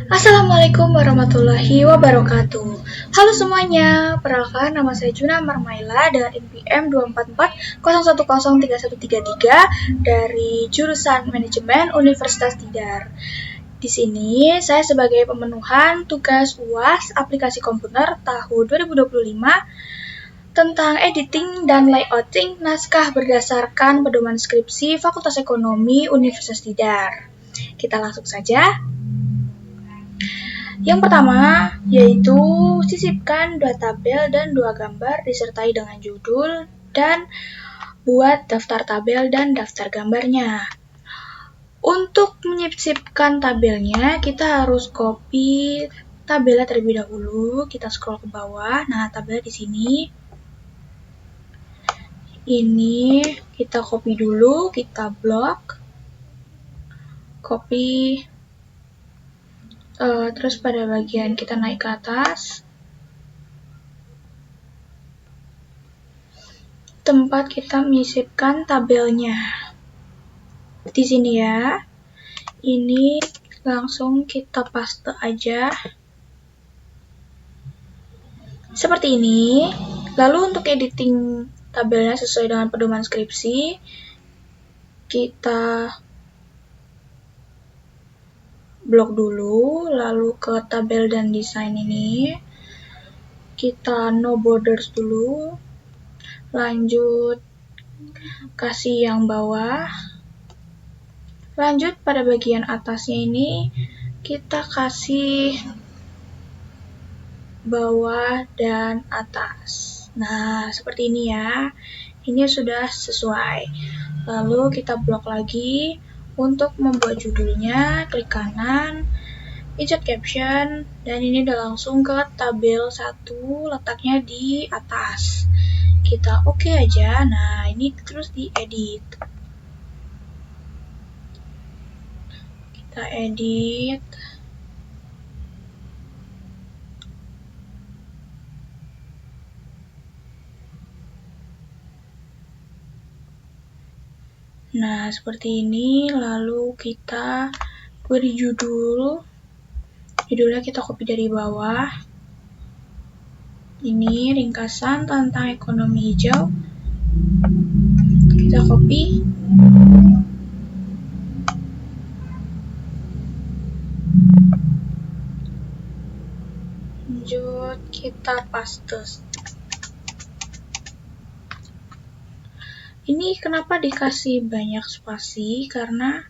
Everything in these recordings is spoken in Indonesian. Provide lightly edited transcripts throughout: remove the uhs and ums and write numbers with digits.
Assalamualaikum warahmatullahi wabarakatuh. Halo semuanya, perkenalkan nama saya Juna Marmaila dari NPM 24401103133 dari jurusan Manajemen Universitas Tidar. Di sini saya sebagai pemenuhan tugas UAS aplikasi komputer tahun 2025 tentang editing dan layouting naskah berdasarkan pedoman skripsi Fakultas Ekonomi Universitas Tidar. Kita langsung saja. Yang pertama, yaitu sisipkan 2 tabel dan 2 gambar disertai dengan judul dan buat daftar tabel dan daftar gambarnya. Untuk menyisipkan tabelnya, kita harus copy tabelnya terlebih dahulu. Kita scroll ke bawah. Nah, tabelnya di sini. Ini kita copy dulu, kita blok. Copy. Terus pada bagian kita naik ke atas, tempat kita menyisipkan tabelnya. Di sini ya, ini langsung kita paste aja. Seperti ini. Lalu untuk editing tabelnya sesuai dengan pedoman skripsi, kita blok dulu, lalu ke tabel dan desain ini, kita no borders dulu, lanjut kasih yang bawah, lanjut pada bagian atasnya ini, kita kasih bawah dan atas. Nah, seperti ini ya, ini sudah sesuai. Lalu kita blok lagi. Untuk membuat judulnya, klik kanan, insert caption, dan ini udah langsung ke tabel 1, letaknya di atas. Kita oke aja. Nah, ini terus diedit. Kita edit. Nah, seperti ini. Lalu kita beri judul. Judulnya kita copy dari bawah. Ini ringkasan tentang ekonomi hijau. Kita copy. Lanjut kita paste. Ini kenapa dikasih banyak spasi? Karena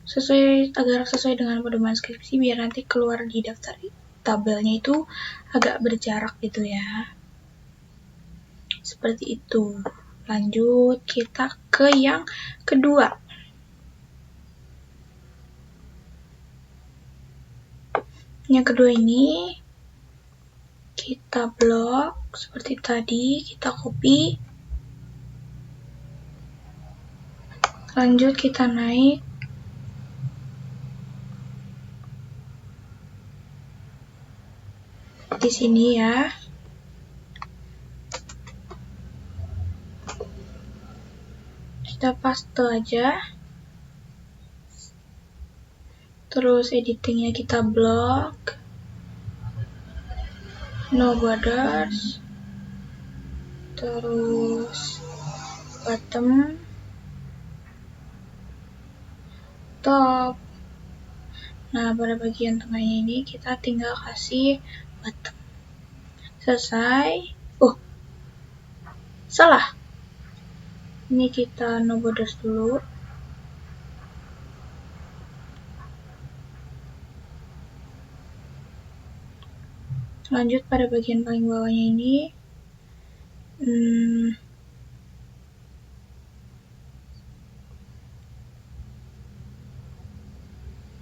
agar sesuai dengan pedoman skripsi, biar nanti keluar di daftar tabelnya itu agak berjarak gitu ya. Seperti itu. Lanjut kita ke yang kedua. Yang kedua ini kita blok seperti tadi, kita copy. Lanjut kita naik. Di sini ya. Kita paste aja. Terus editingnya kita blok. No borders. Terus bottom. Top. Nah, pada bagian tengahnya ini kita tinggal kasih bottom. Selesai. Salah. Ini kita no borders dulu. Lanjut pada bagian paling bawahnya ini.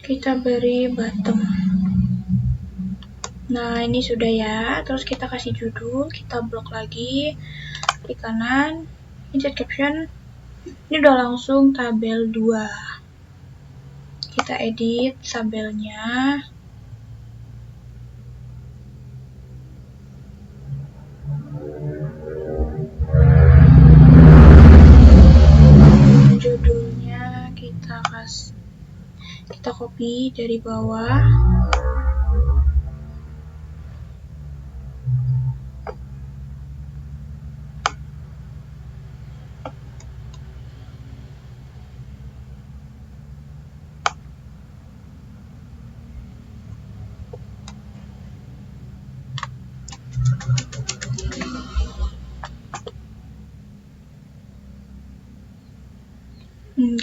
Kita beri bottom. Nah, ini sudah ya. Terus kita kasih judul, kita blok lagi, klik kanan, insert caption. Ini udah langsung tabel 2. Kita edit tabelnya. Judulnya kita kasih Kita copy dari bawah.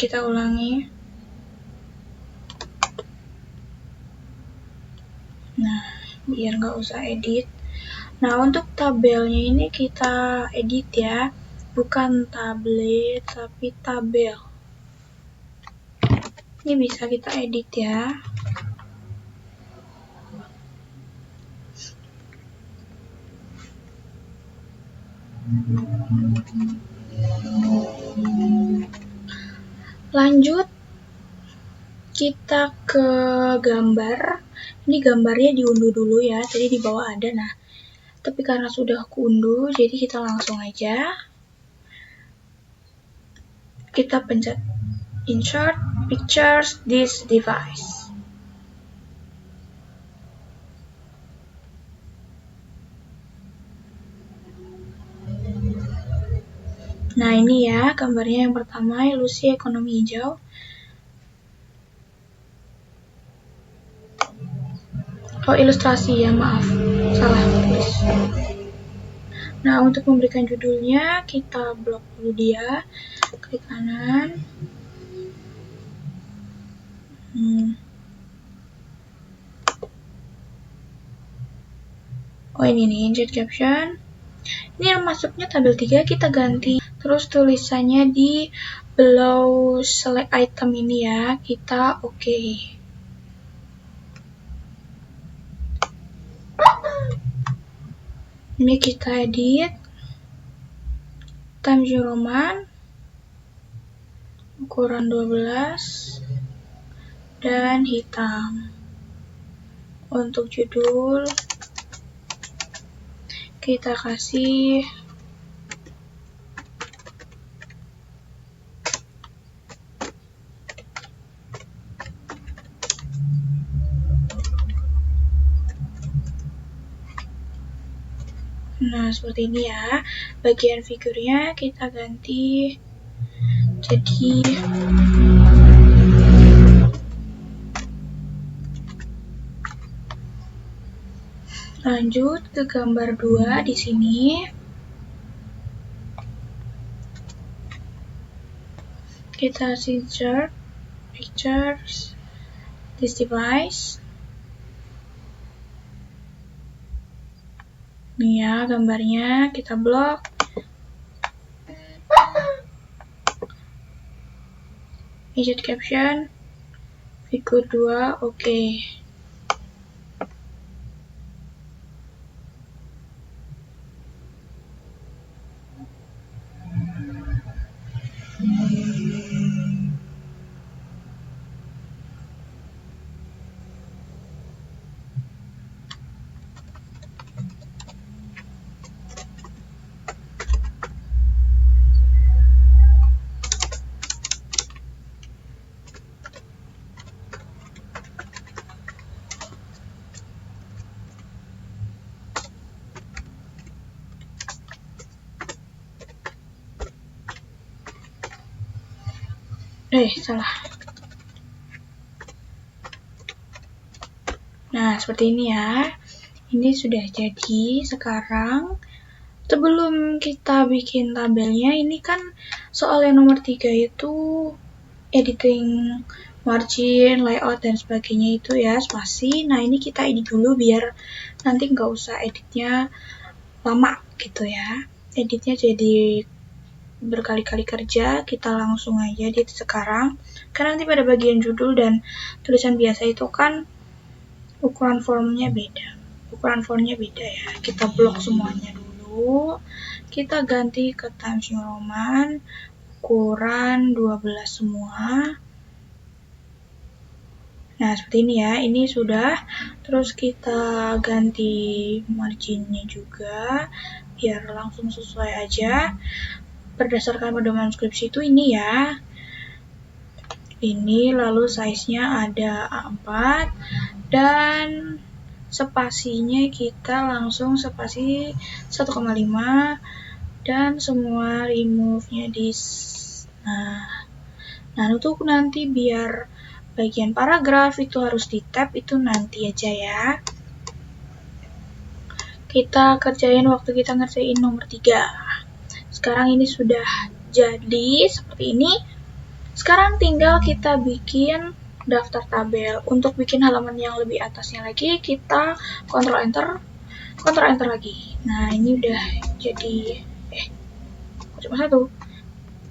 Kita ulangi. Nah, biar nggak usah edit. Nah, untuk tabelnya ini kita edit ya. Bukan tablet, tapi tabel. Ini bisa kita edit ya. Lanjut, kita ke gambar. Ini gambarnya diunduh dulu ya, jadi di bawah ada. Nah, tapi karena sudah keunduh, jadi kita langsung aja. Kita pencet Insert Pictures this device. Nah, ini ya gambarnya yang pertama, ilusi ekonomi hijau. Oh, ilustrasi ya, maaf. Salah tulis. Nah, untuk memberikan judulnya, kita blok dulu dia. Klik kanan. Oh, ini nih, insert caption. Ini masuknya tabel 3, kita ganti. Terus tulisannya di below select item ini ya, kita oke. Ini kita edit. Times New Roman. Ukuran 12. Dan hitam. Untuk judul, kita kasih nah seperti ini ya. Bagian figurnya kita ganti jadi lanjut ke gambar 2 di sini. Kita insert pictures this device. Nih ya gambarnya, kita blok. Insert caption figur 2 oke. Salah. Nah, seperti ini ya. Ini sudah jadi. Sekarang, sebelum kita bikin tabelnya, ini kan soal yang nomor 3 itu editing margin, layout, dan sebagainya itu ya, spasi. Nah, ini kita edit dulu biar nanti nggak usah editnya lama gitu ya. Editnya jadi berkali-kali kerja, kita langsung aja edit sekarang. Karena nanti pada bagian judul dan tulisan biasa itu kan ukuran fontnya beda ya. Kita blok semuanya dulu. Kita ganti ke Times New Roman, ukuran 12 semua. Nah, seperti ini ya. Ini sudah. Terus kita ganti marginnya juga biar langsung sesuai aja. Berdasarkan pedoman skripsi itu ini ya. ini, lalu size-nya ada A4, dan spasinya kita langsung spasi 1,5, dan semua remove-nya di nah untuk nanti biar bagian paragraf itu harus di tab, itu nanti aja ya. Kita kerjain waktu kita ngerjain nomor 3. Sekarang ini sudah jadi seperti ini. Sekarang tinggal kita bikin daftar tabel. Untuk bikin halaman yang lebih atasnya lagi, kita Ctrl Enter lagi. Nah, ini udah jadi cuma satu.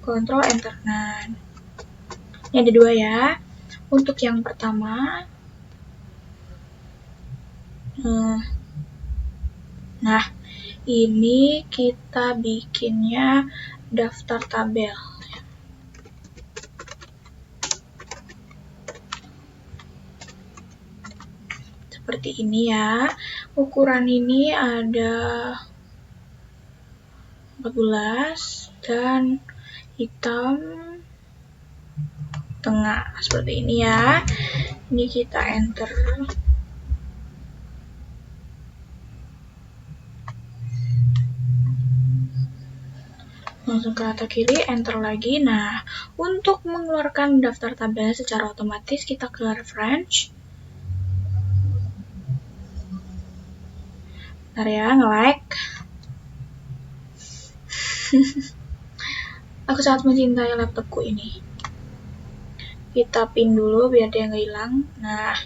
Ctrl Enter. Nah, ini ada 2 ya. Untuk yang pertama, nah, ini kita bikinnya daftar tabel. Seperti ini ya. Ukuran ini ada 14 dan hitam tengah. Seperti ini ya. Ini kita enter. Langsung ke atas kiri, enter lagi. Nah, untuk mengeluarkan daftar tabelnya secara otomatis, kita ke reference. Bentar ya, nge-like. Aku sangat mencintai laptopku ini. Kita pin dulu biar dia nggak hilang. Nah,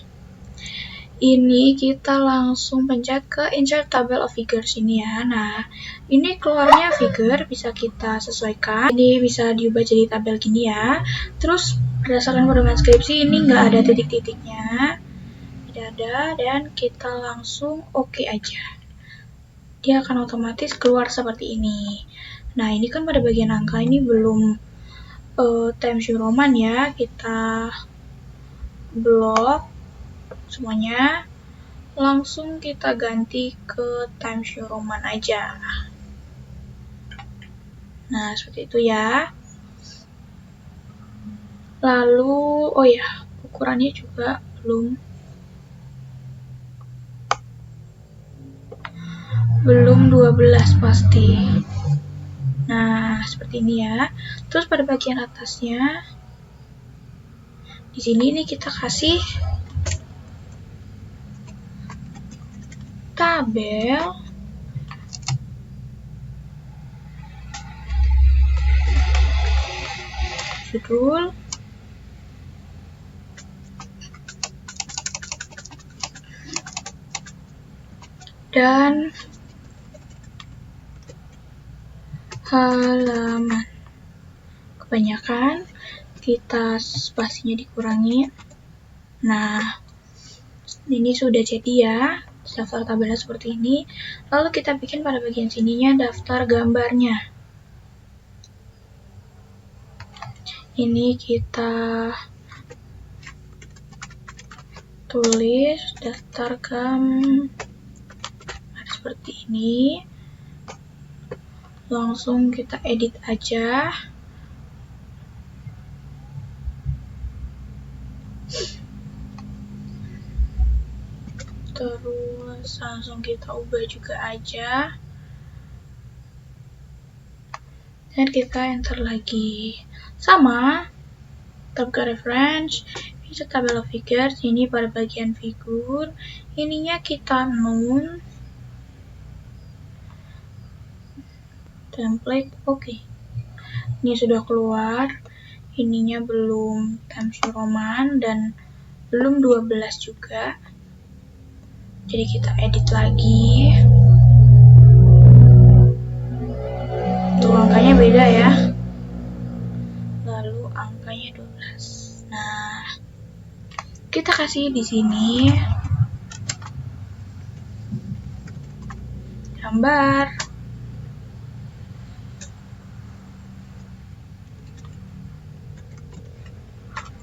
ini kita langsung pencet ke insert table of figures ini ya. Nah, ini keluarnya figure bisa kita sesuaikan. Ini bisa diubah jadi tabel gini ya. Terus berdasarkan pedoman skripsi ini nggak ada titik-titiknya, tidak ada, dan kita langsung oke aja. Dia akan otomatis keluar seperti ini. Nah, ini kan pada bagian angka ini belum Times New Roman ya. Kita blok semuanya, langsung kita ganti ke Times New Roman aja. Nah, seperti itu ya. Lalu, oh ya, ukurannya juga belum 12 pasti. Nah, seperti ini ya. Terus pada bagian atasnya, di sini nih kita kasih tabel judul, dan halaman. Kebanyakan kita spasinya dikurangi. Nah, ini sudah jadi ya. Daftar tabelnya seperti ini. Lalu kita bikin pada bagian sininya daftar gambarnya. Ini kita tulis daftar gambar seperti ini. Langsung kita edit aja. Terus langsung kita ubah juga aja. Dan kita enter lagi. Sama, tab ke reference, insert table of figures, ini pada bagian figur, ininya kita nun, template, oke. Ini sudah keluar, ininya belum Times New Roman dan belum 12 juga. Jadi kita edit lagi. Tuh angkanya beda ya. Lalu angkanya 12. Nah, kita kasih di sini gambar.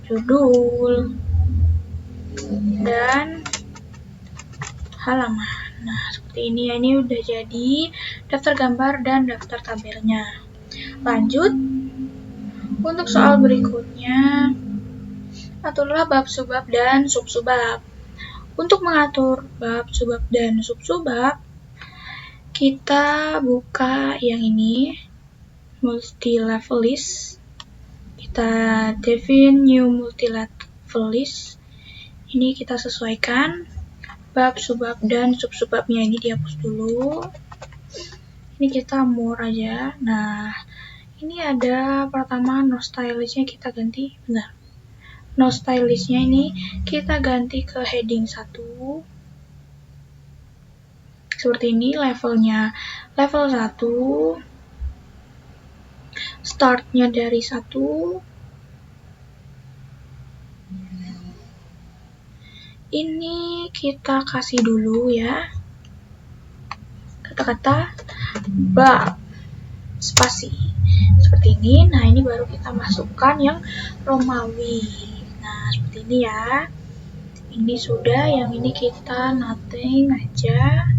Judul dan halaman. Nah, seperti ini ya, ini udah jadi daftar gambar dan daftar tabelnya. Lanjut, untuk soal berikutnya, Aturlah bab subbab dan sub-subbab. Untuk mengatur bab subbab dan sub-subbab, kita buka yang ini, multi-level list. Kita define new multi-level list. Ini kita sesuaikan bab subbab dan sub-subbabnya, ini dihapus dulu. Ini kita more aja. Nah, ini ada pertama no stylishnya kita ganti, benar. No stylishnya ini kita ganti ke heading 1. Seperti ini, levelnya level 1. Startnya dari 1. Ini kita kasih dulu ya. Kata-kata bab spasi. Seperti ini. Nah, ini baru kita masukkan yang Romawi. Nah, seperti ini ya. Ini sudah, yang ini kita nothing aja.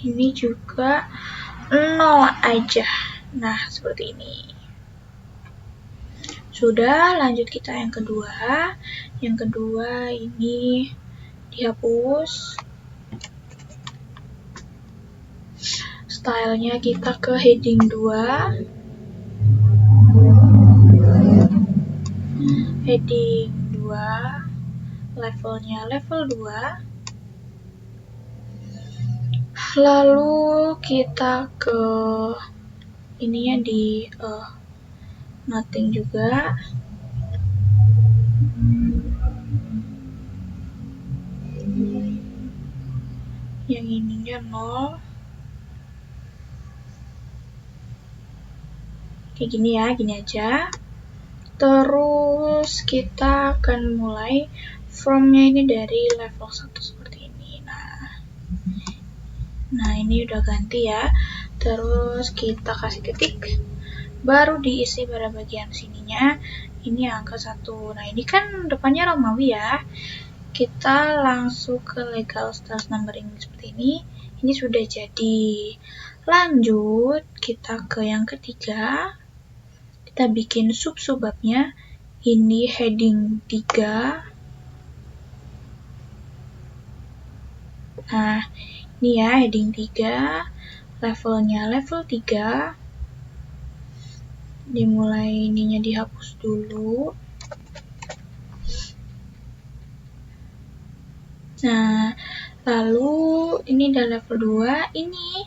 Ini juga 0 aja. Nah, seperti ini. Sudah, lanjut kita yang kedua. Yang kedua ini dihapus. Stylenya kita ke heading 2. Heading 2. Levelnya level 2. Lalu kita ke ininya di nothing juga. Yang ininya 0. Kayak gini ya, gini aja. Terus kita akan mulai from-nya ini dari level 1 seperti ini. Nah, ini udah ganti ya. Terus kita kasih titik. Baru diisi pada bagian sininya. Ini angka 1. Nah, ini kan depannya Romawi ya. Kita langsung ke legal stars numbering seperti ini. Ini sudah jadi. Lanjut, kita ke yang ketiga. Kita bikin sub-subbabnya. Ini heading 3. Nah, ini ya heading 3. Levelnya level 3. Dimulai ininya dihapus dulu. Nah, lalu ini udah level 2. Ini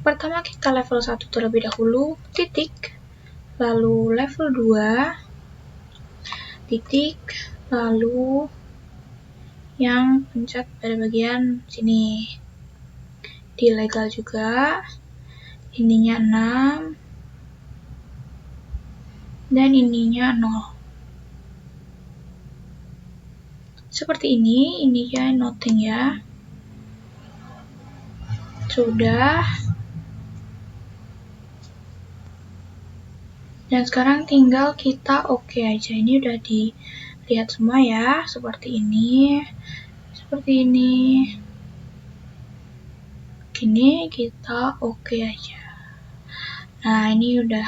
pertama kita level 1 terlebih dahulu, titik. Lalu level 2, titik. Lalu yang pencet pada bagian sini. Di legal juga. Ininya 6. Dan ininya 0. Seperti ini ya nothing ya. Sudah. Dan sekarang tinggal kita oke aja. Ini udah dilihat semua ya. Seperti ini. Seperti ini. Gini kita oke aja. Nah, ini udah.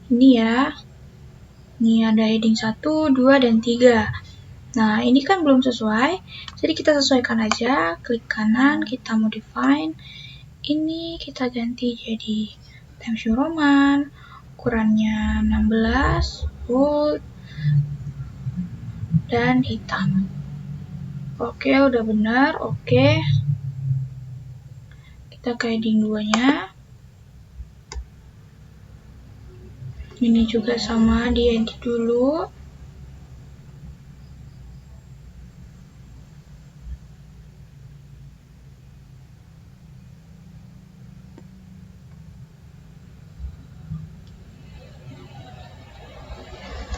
Ini ya. Ini ada heading 1, 2, dan 3. Nah, ini kan belum sesuai. Jadi kita sesuaikan aja. Klik kanan, kita modify. Ini kita ganti jadi Times New Roman. Ukurannya 16, bold, dan hitam. Oke, udah benar. Oke. Kita ke heading 2-nya. Ini juga sama, diedit dulu.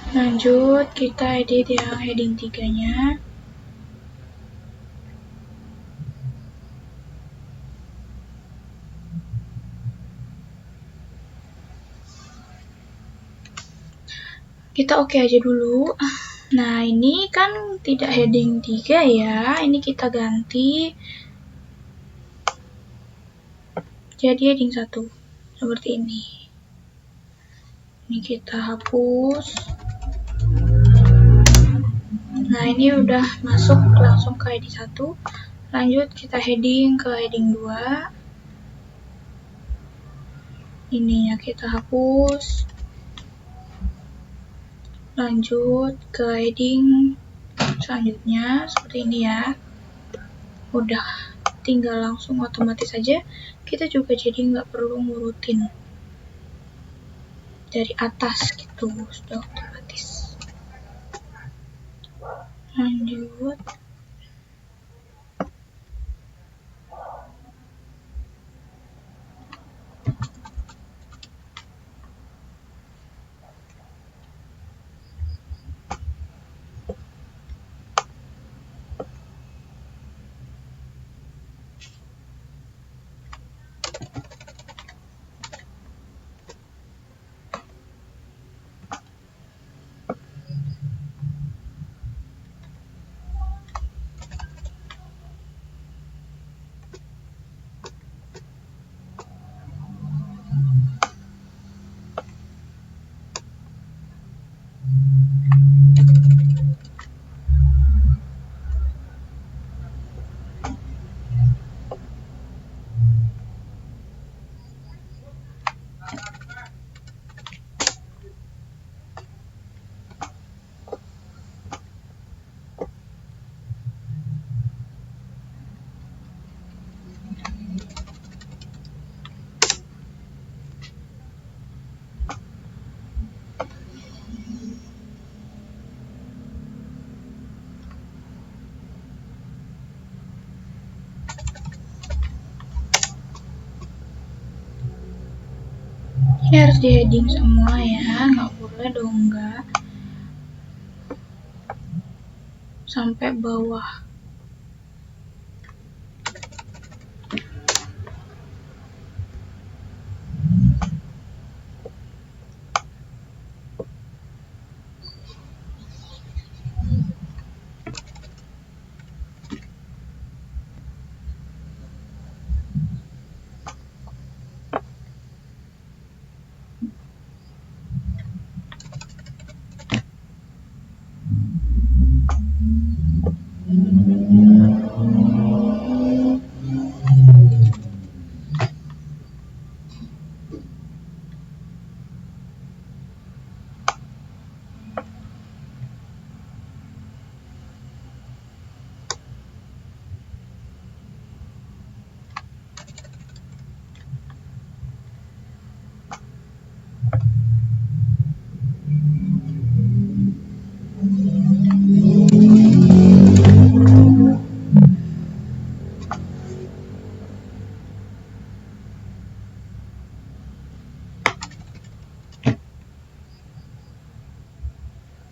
Lanjut, kita edit yang heading 3-nya. Kita oke aja dulu. Nah, ini kan tidak heading 3 ya. Ini kita ganti jadi heading 1. Seperti ini. Ini kita hapus. Nah, ini udah masuk langsung ke ID 1. Lanjut kita heading ke heading 2. Ininya kita hapus. Lanjut ke heading selanjutnya seperti ini ya. Udah tinggal langsung otomatis aja. Kita juga jadi nggak perlu ngurutin dari atas gitu, sudah otomatis. Lanjut. Ini harus di heading semua ya, nggak boleh dong nggak sampai bawah.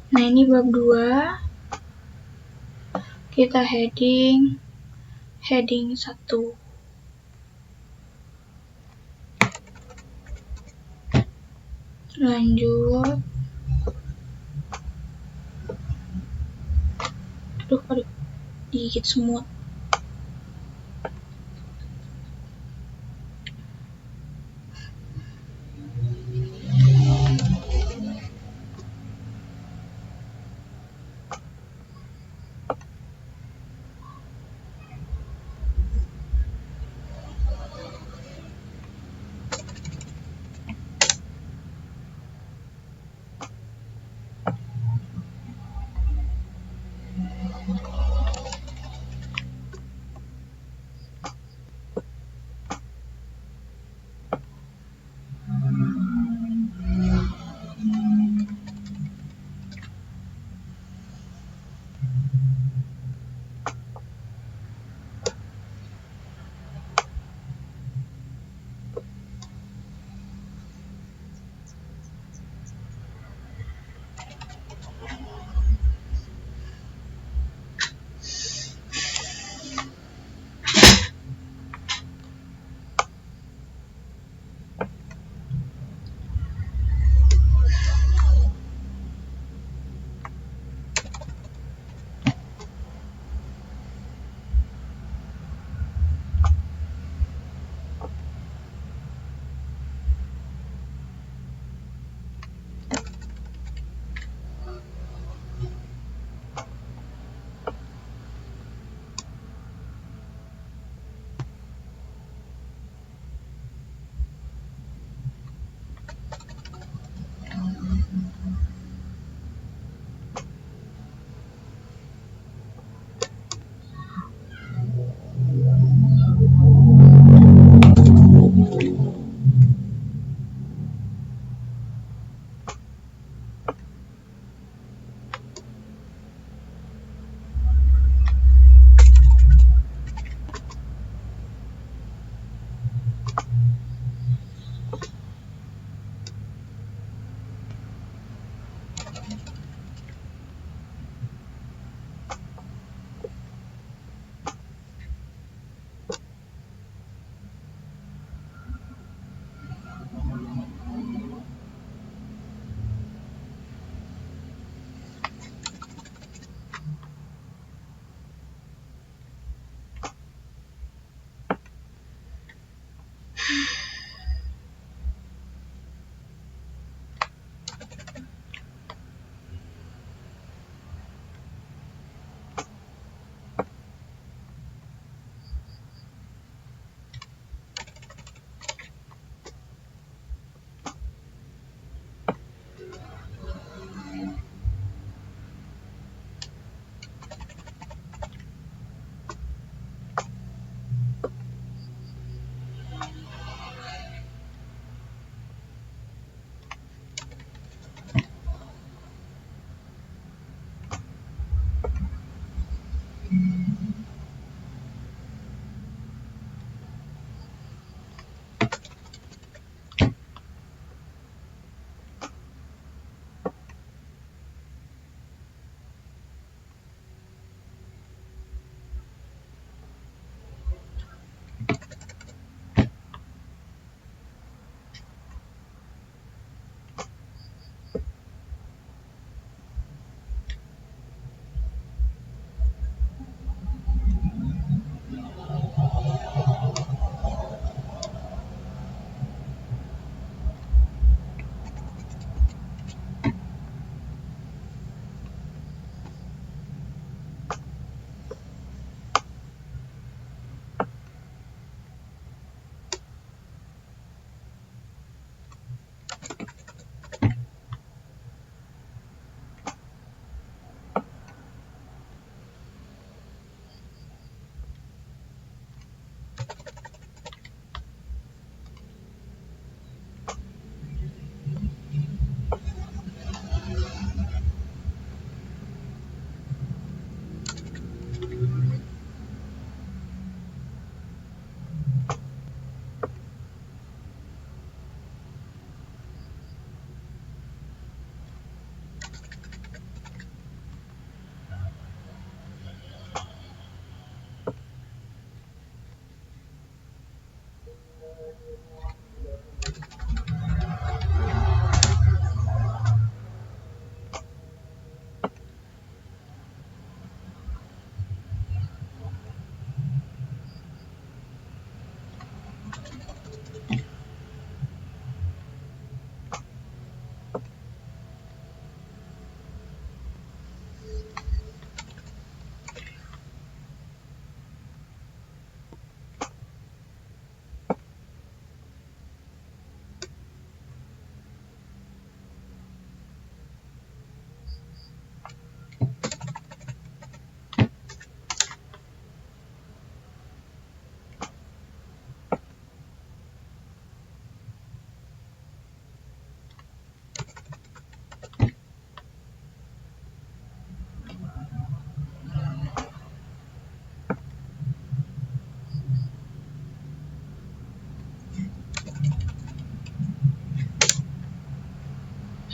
Nah, ini bab 2. Kita heading 1. Lanjut. Aduh, digigit semut.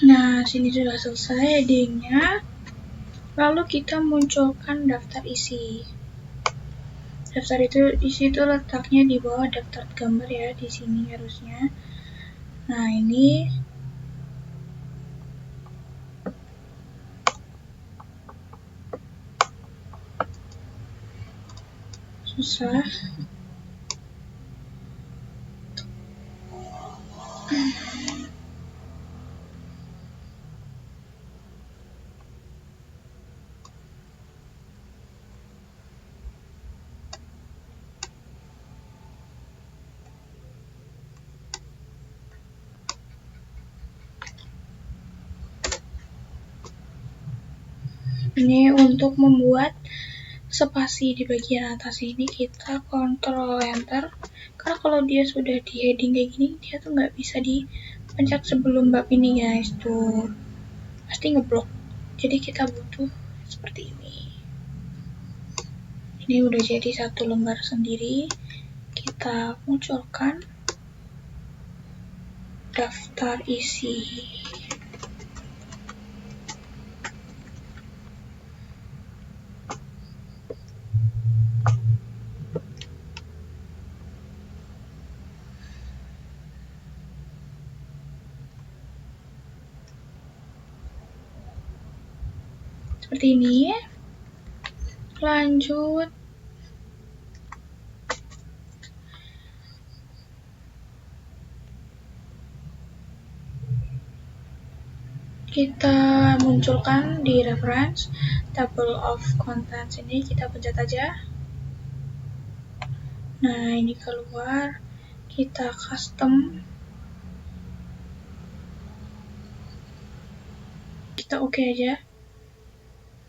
Nah, sini sudah selesai headingnya. Lalu kita munculkan daftar isi. Daftar isi itu letaknya di bawah daftar gambar ya, di sini harusnya. Nah, ini susah. Ini untuk membuat spasi di bagian atas ini kita kontrol enter, karena kalau dia sudah di heading kayak gini dia tuh nggak bisa dipencet sebelum bab ini guys, tuh pasti ngeblok. Jadi kita butuh seperti ini. Ini udah jadi satu lembar sendiri. Kita munculkan daftar isi. Seperti ini. Lanjut. Kita munculkan di reference table of contents ini, kita pencet aja. Nah, ini keluar. Kita custom. Kita oke aja.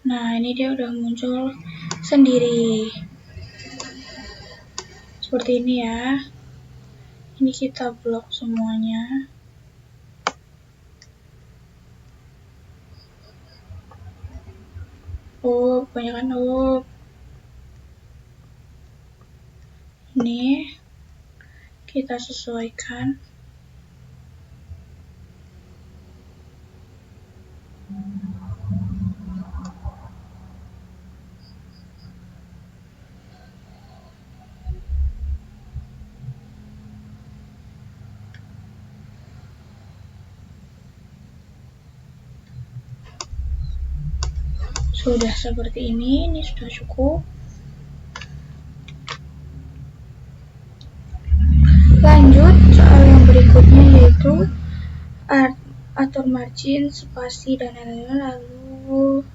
Nah, ini dia udah muncul sendiri. Seperti ini ya. Ini kita blok semuanya. Oh, kebanyakan ini kita sesuaikan. Sudah seperti ini sudah cukup. Lanjut soal yang berikutnya, yaitu atur margin, spasi, dan lain-lain, lalu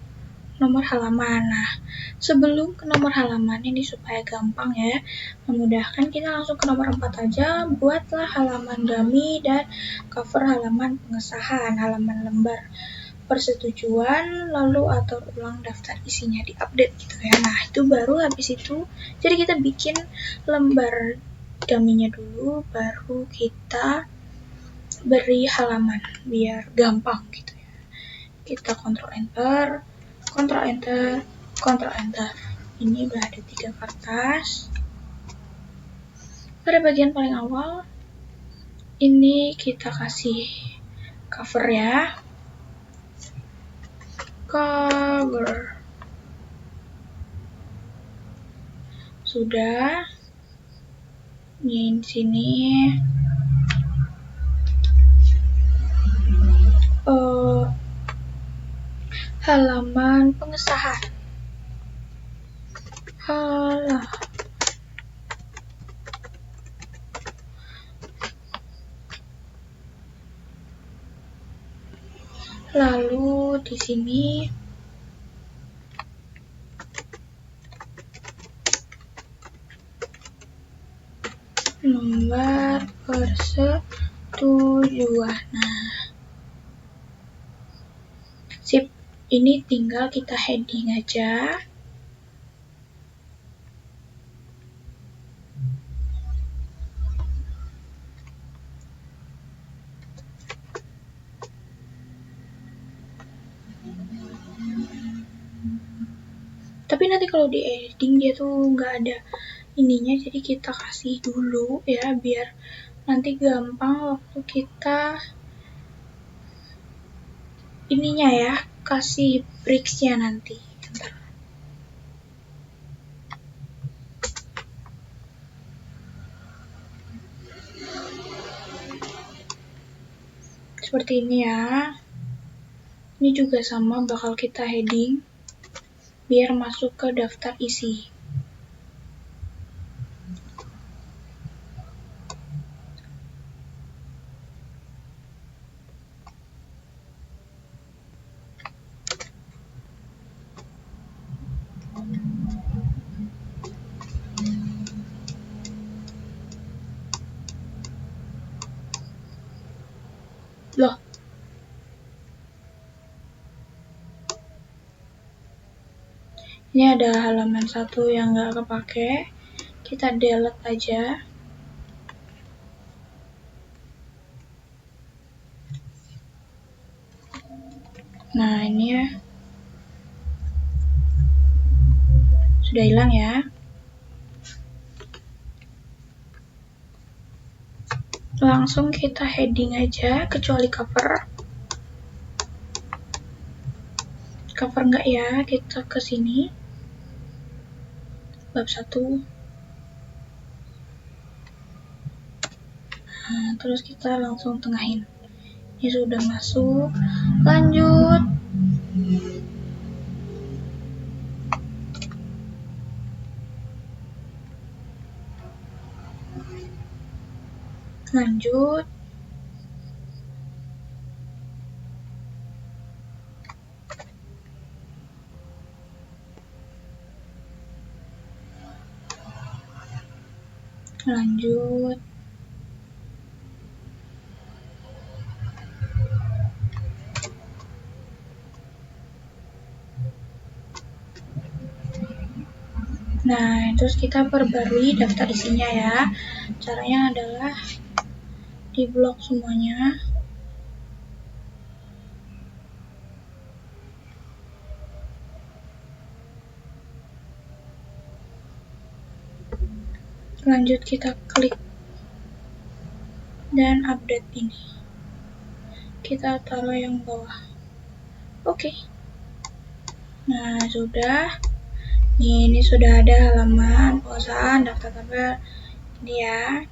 nomor halaman. Nah, sebelum ke nomor halaman ini supaya gampang ya, memudahkan, kita langsung ke nomor 4 aja. Buatlah halaman dummy dan cover halaman pengesahan, halaman lembar persetujuan, lalu atur ulang daftar isinya, diupdate gitu ya. Nah, itu baru habis itu, jadi kita bikin lembar dummy-nya dulu, baru kita beri halaman biar gampang gitu ya. Kita kontrol enter, kontrol enter, kontrol enter. ini udah ada 3 kertas. Pada bagian paling awal, ini kita kasih cover ya. Cover. Sudah. Ini di sini. Halaman pengesahan. Lalu di sini nomor persetujuan. Nah, sip. Ini tinggal kita heading aja. Tapi nanti kalau di editing dia tuh nggak ada ininya, jadi kita kasih dulu ya biar nanti gampang waktu kita ininya ya, kasih breaks-nya nanti. Seperti ini ya. Ini juga sama, bakal kita heading biar masuk ke daftar isi. Loh, ini ada halaman 1 yang nggak kepake, kita delete aja. Nah, ini ya. Sudah hilang ya. Langsung kita heading aja, kecuali cover. Cover enggak ya, kita ke sini. Bab 1. Nah, terus kita langsung tengahin. Ini sudah masuk. Lanjut. Lanjut. Lanjut. Nah, terus kita perbarui daftar isinya ya. Caranya adalah di blok semuanya. Lanjut kita klik dan update ini. Kita taruh yang bawah. Oke. Nah, sudah. Ini sudah ada halaman pengesahan daftar tabel ini ya.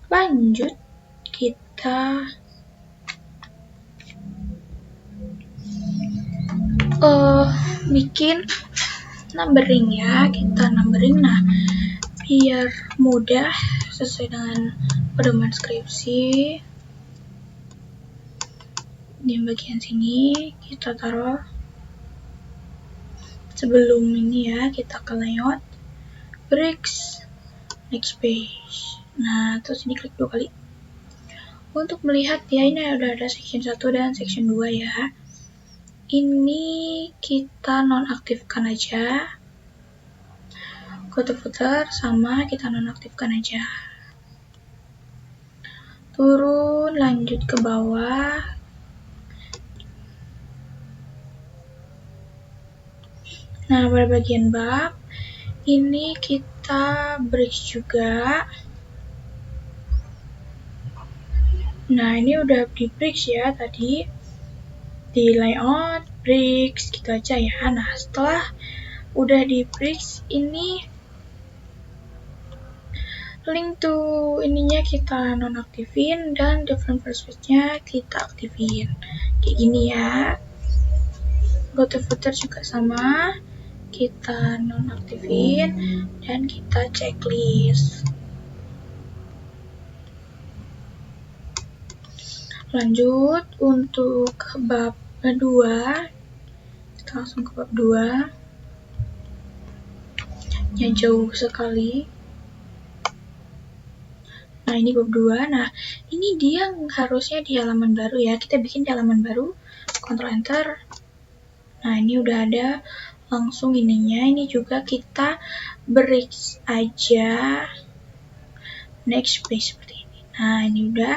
Lanjut kita bikin numbering ya. Kita numbering, nah biar mudah sesuai dengan pedoman skripsi. Di bagian sini kita taruh sebelum ini ya, kita ke layout, breaks, next page. Nah, terus ini klik 2 kali. Untuk melihat ya, ini udah ada section 1 dan section 2 ya. Ini kita nonaktifkan aja. Go to footer sama kita nonaktifkan aja. Turun, lanjut ke bawah. Nah, pada bagian bab ini kita break juga. Nah, ini udah di break ya tadi. Di layout, break, gitu aja ya. Nah, setelah udah di break, ini link to ininya kita nonaktifin dan different perspective-nya kita aktifin. Kayak gini ya. Go to footer juga sama, kita nonaktifin dan kita checklist. Lanjut untuk bab 2, kita langsung ke bab 2 yang jauh sekali. Nah, ini bab 2. Nah, ini dia harusnya di halaman baru ya. Kita bikin di halaman baru, Ctrl Enter. Nah, ini udah ada langsung ininya. Ini juga kita break aja next page seperti ini. Nah, ini udah.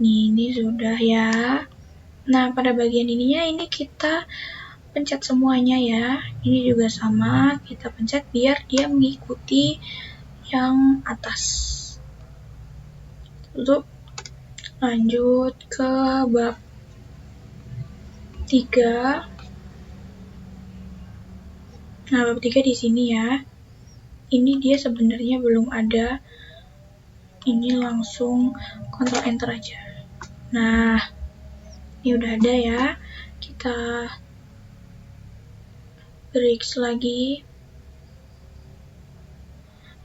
Ini sudah ya. Nah, pada bagian ininya ini kita pencet semuanya ya. Ini juga sama, kita pencet biar dia mengikuti yang atas. Untuk lanjut ke bab 3. Nah, bab 3 di sini ya. Ini dia sebenarnya belum ada. Ini langsung Ctrl Enter aja. Nah, ini udah ada ya. Kita break lagi.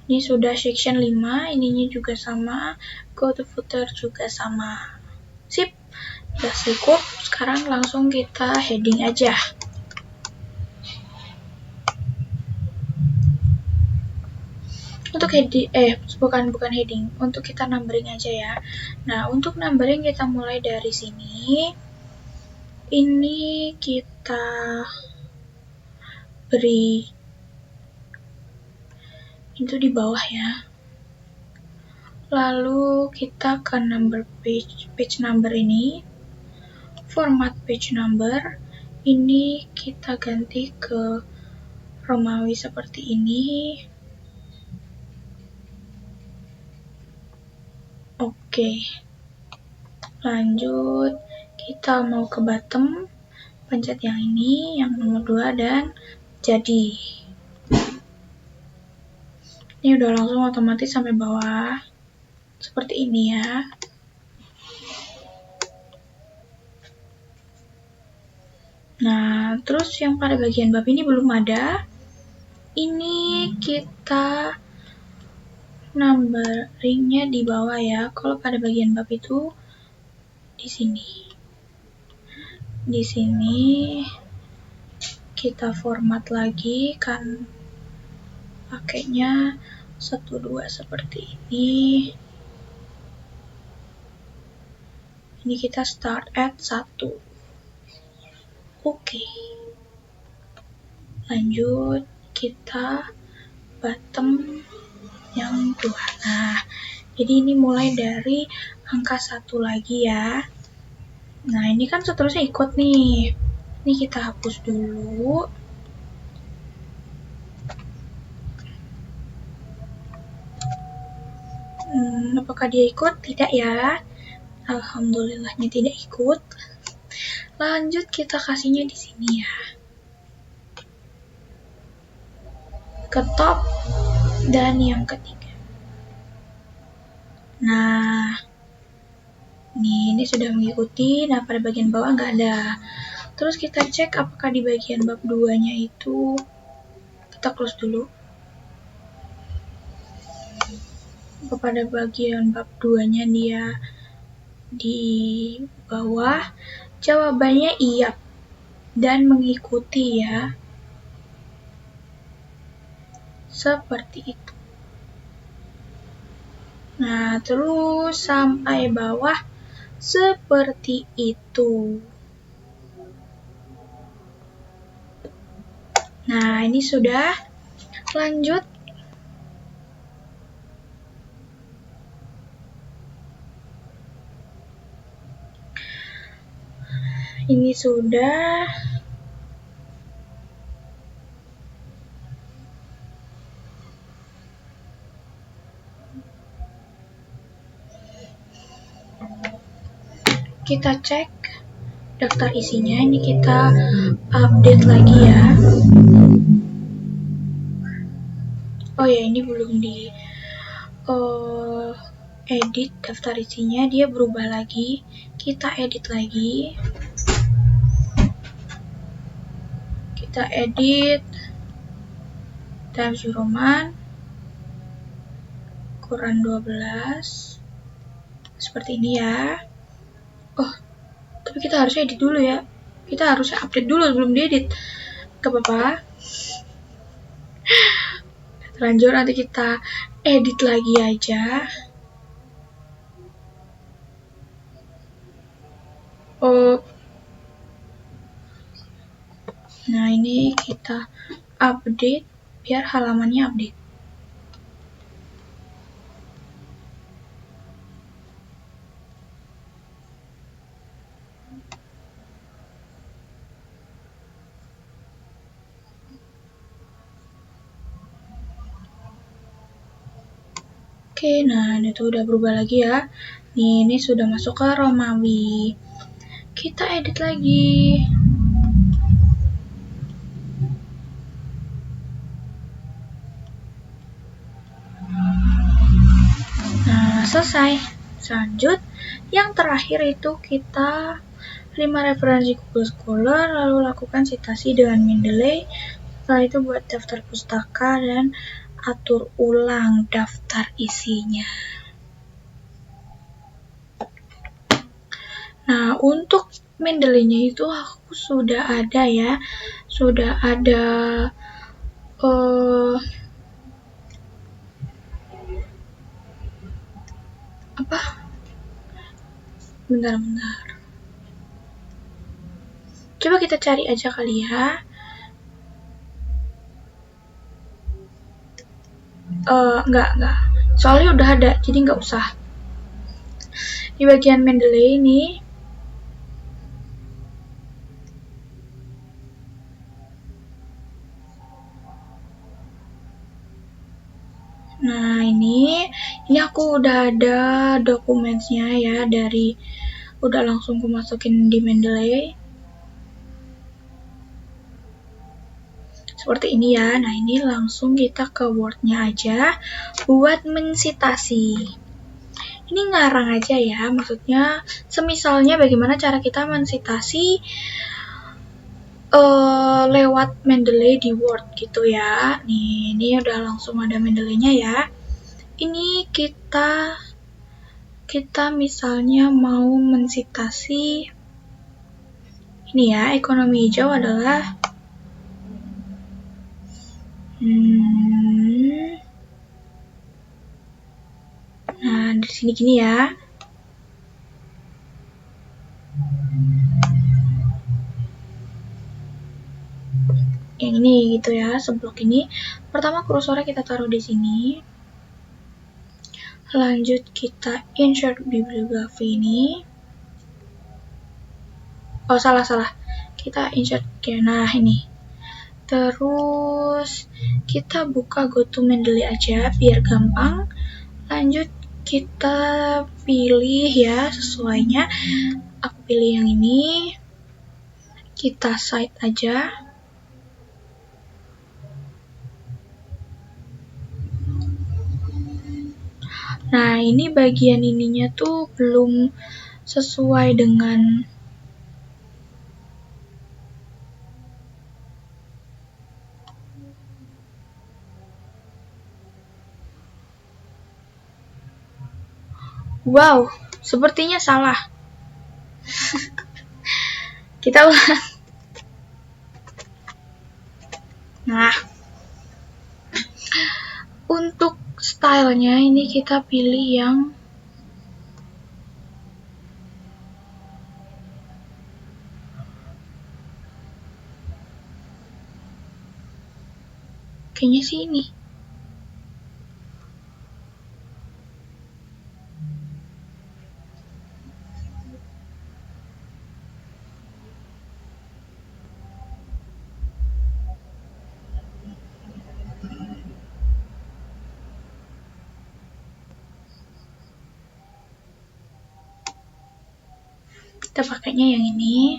Ini sudah section 5, ininya juga sama. Go to footer juga sama. Sip, udah cukup. Sekarang langsung kita heading aja. Untuk heading, bukan heading, untuk kita numbering aja ya. Nah, untuk numbering kita mulai dari sini. Ini kita beri itu di bawah ya. Lalu kita ke number page number ini. Format page number. Ini kita ganti ke Romawi seperti ini. Oke. Lanjut, kita mau ke bottom, pencet yang ini, yang nomor 2 dan jadi. Ini udah langsung otomatis sampai bawah. Seperti ini ya. Nah, terus yang pada bagian bab ini belum ada. Ini kita numberingnya di bawah ya. Kalau pada bagian bab itu di sini. Di sini kita format lagi kan pakainya 1-2 seperti ini. Ini kita start at 1. Oke. Lanjut kita bottom yang 2. Nah, jadi ini mulai dari angka 1 lagi ya. Nah, ini kan seterusnya ikut nih. Ini kita hapus dulu. Apakah dia ikut? Tidak ya. Alhamdulillahnya tidak ikut. Lanjut kita kasihnya di sini ya. Ke top dan yang ketiga. Nah, ini sudah mengikuti. Nah, pada bagian bawah nggak ada. Terus kita cek apakah di bagian bab 2-nya itu kita close dulu. Pada bagian bab 2-nya dia di bawah, jawabannya iya dan mengikuti ya. Seperti itu. Nah, terus sampai bawah seperti itu. Nah, ini sudah. Lanjut. Ini sudah. kita cek daftar isinya. Ini kita update lagi ya. Oh ya, ini belum di edit daftar isinya, dia berubah lagi. Kita edit lagi. Kita edit Times New Roman ukuran 12 seperti ini ya. Oh, tapi kita harus edit dulu ya. Kita harus update dulu sebelum diedit. Gak apa-apa. Lanjut, nanti kita edit lagi aja. Oh, nah ini kita update biar halamannya update. Oke, nah itu udah berubah lagi ya. Nih, ini sudah masuk ke Romawi. Kita edit lagi. Nah, selesai. Lanjut, yang terakhir itu kita 5 referensi Google Scholar, lalu lakukan citasi dengan Mendeley. Setelah itu buat daftar pustaka dan atur ulang daftar isinya. Nah, untuk Mendeley-nya itu aku sudah ada ya. Sudah ada bentar. Coba kita cari aja kali ya. Enggak. Soalnya udah ada, jadi nggak usah. Di bagian Mendeley ini, nah ini aku udah ada dokumennya ya, udah langsung aku masukin di Mendeley. Seperti ini ya. Nah, ini langsung kita ke Word-nya aja buat mensitasi. Ini ngarang aja ya, maksudnya semisalnya bagaimana cara kita mensitasi lewat Mendeley di Word gitu ya. Nih, ini udah langsung ada Mendeley-nya ya. Ini kita misalnya mau mensitasi ini ya, ekonomi hijau adalah nah, di sini gini ya. Yang ini gitu ya, seblok ini. Pertama kursornya kita taruh di sini. Lanjut kita insert bibliografi ini. Oh, salah. Kita insert ke nah ini. Terus kita buka go to Mendeley aja biar gampang. Lanjut kita pilih ya sesuainya. Aku pilih yang ini. Kita cite aja. Nah, ini bagian ininya tuh belum sesuai dengan wow, sepertinya salah. Kita ulang. Nah, untuk stylenya ini kita pilih yang kayaknya sih ini. Kita pakainya yang ini.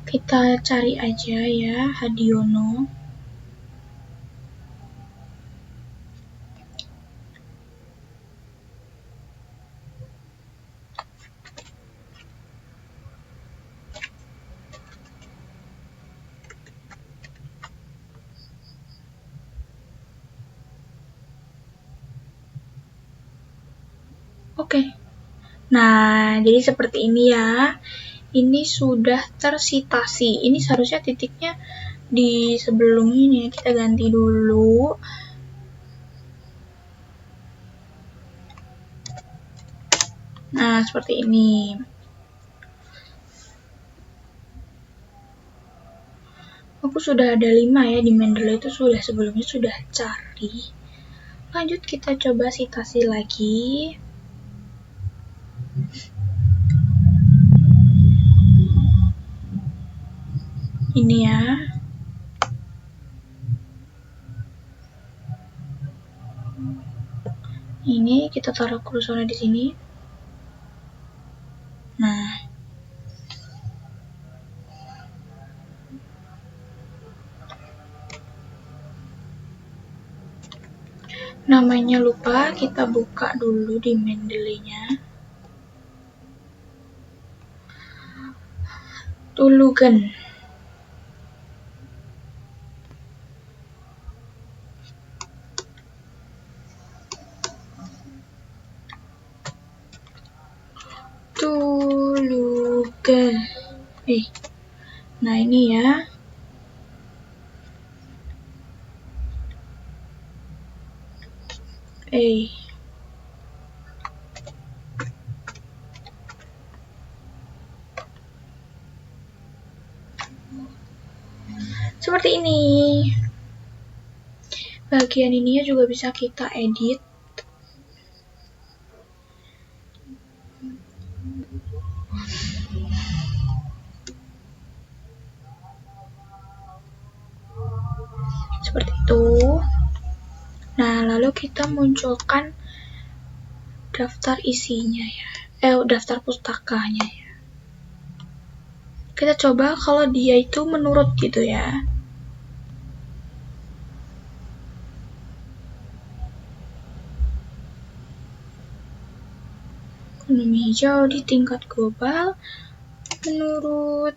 Kita cari aja ya, Hadiono. Oke. Nah, jadi seperti ini ya. Ini sudah tersitasi. Ini seharusnya titiknya di sebelum ini. Kita ganti dulu. Nah, seperti ini. Aku sudah ada 5 ya di Mendeley itu sebelumnya sudah cari. Lanjut kita coba citasi lagi. Ini ya. Ini kita taruh kursornya di sini. Nah. Namanya lupa, kita buka dulu di Mendeley-nya. Tulugen. Tulugen. Nah ini ya. Seperti ini. Bagian ininya juga bisa kita edit. Seperti itu. Nah, lalu kita munculkan daftar isinya ya. Daftar pustakanya ya. Kita coba kalau dia itu menurut gitu ya. Ekonomi hijau di tingkat global menurut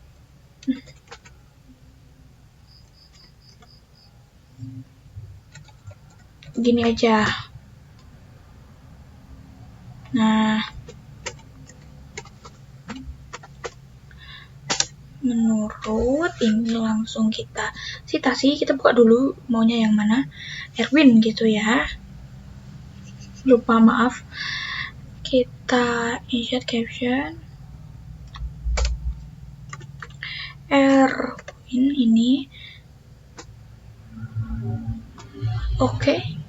gini aja. Nah, menurut ini langsung kita citasi, kita buka dulu maunya yang mana. Erwin gitu ya. Lupa, maaf. Kita insert caption. Erwin ini. Oke.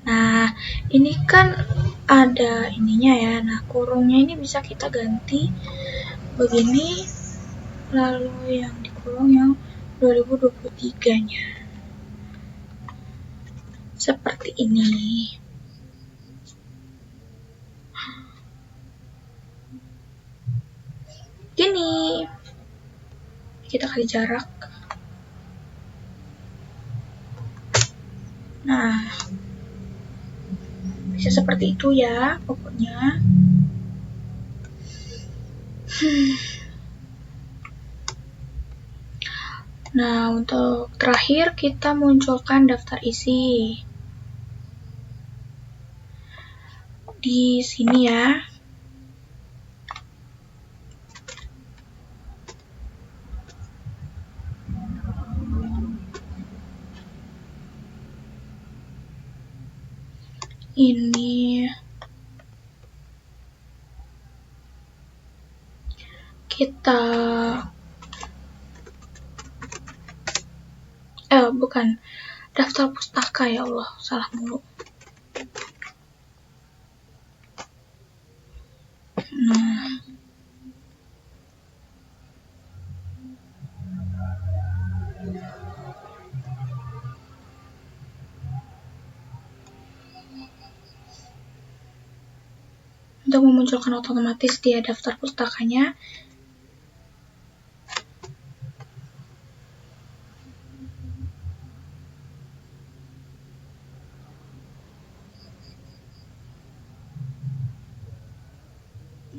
Nah, ini kan ada ininya ya. Nah, kurungnya ini bisa kita ganti begini, lalu yang di kurung yang 2023-nya. Seperti ini. Gini. Kita kali jarak. Nah, bisa seperti itu ya pokoknya. Nah, untuk terakhir kita munculkan daftar isi. Di sini ya. Ini kita bukan daftar pustaka, ya Allah, salah mulu. Nah, untuk memunculkan otomatis dia daftar pustakanya.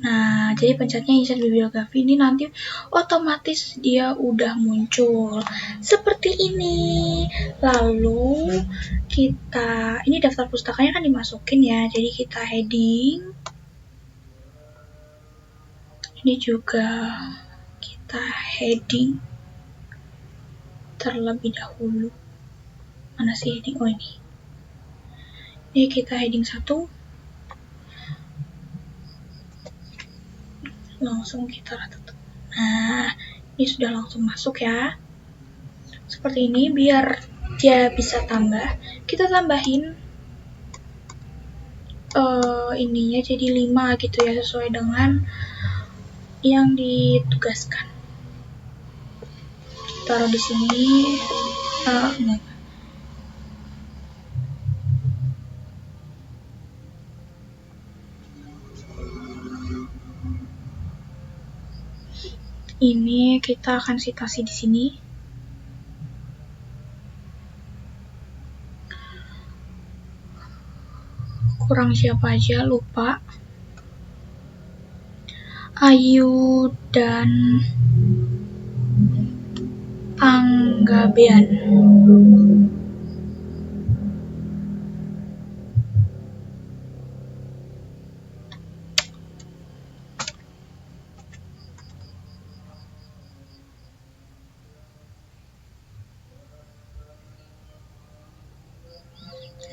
Nah, jadi pencetnya insert bibliografi ini nanti otomatis dia udah muncul seperti ini. Lalu ini daftar pustakanya kan dimasukin ya, jadi kita heading. Ini juga kita heading terlebih dahulu. Mana sih heading? Oh ini. Ini kita heading 1. Langsung kita tutup. Nah, ini sudah langsung masuk ya. Seperti ini, biar dia bisa tambah, kita tambahin ininya jadi 5 gitu ya, sesuai dengan yang ditugaskan. Taruh di sini. Enggak. Ini kita akan citasi di sini. Kurang siapa aja, lupa. Ayu dan Panggabean.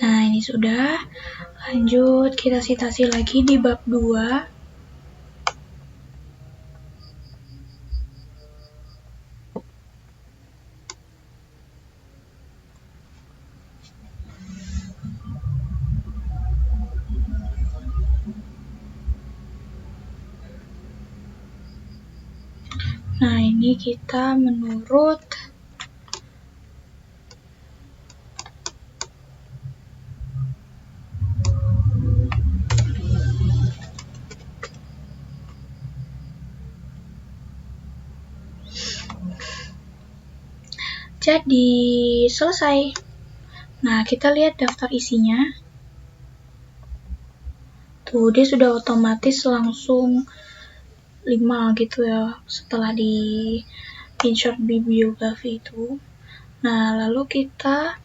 Nah, ini sudah. Lanjut, kita citasi lagi di bab 2. Nah, ini kita menurut jadi selesai. Nah, kita lihat daftar isinya. Tuh, dia sudah otomatis langsung 5 gitu ya, setelah di insert bibliografi itu. Nah, lalu kita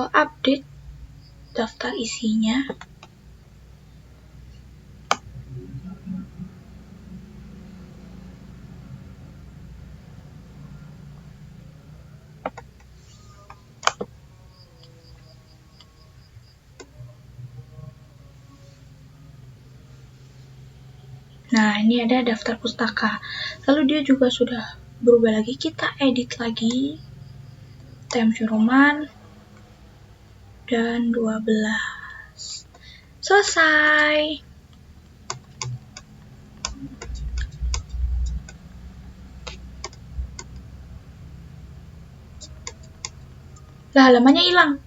update daftar isinya. Nah, ini ada daftar pustaka. Lalu dia juga sudah berubah lagi. Kita edit lagi. Times New Roman. Dan 12. Selesai. Lah, halamannya hilang.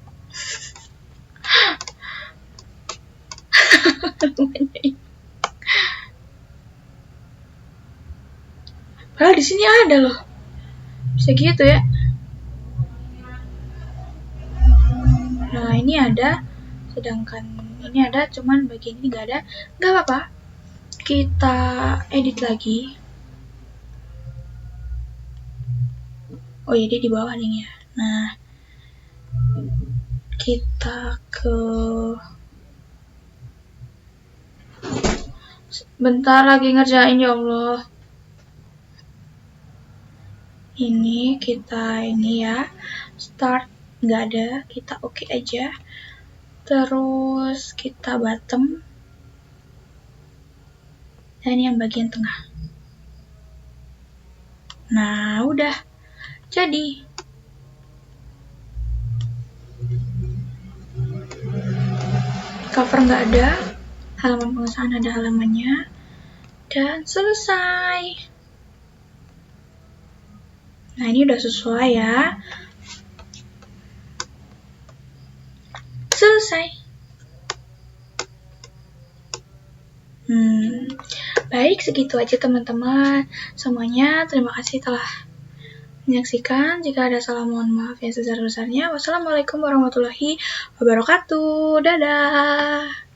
Padahal di sini ada loh. Bisa gitu ya. Nah, ini ada, sedangkan ini ada, cuman bagian ini nggak ada. Nggak apa-apa. Kita edit lagi. Oh iya, dia di bawah nih ya. Nah, kita ke... Bentar lagi ngerjain, ya Allah. Ini kita ini ya, start nggak ada, kita oke aja. Terus kita bottom dan yang bagian tengah. Nah, udah jadi. Cover nggak ada, halaman pengesahan ada halamannya, dan selesai. Nah, ini udah sesuai ya. Selesai. Baik, segitu aja teman-teman. Semuanya terima kasih telah menyaksikan. Jika ada salah mohon maaf yang sebesar-besarnya. Wassalamualaikum warahmatullahi wabarakatuh. Dadah.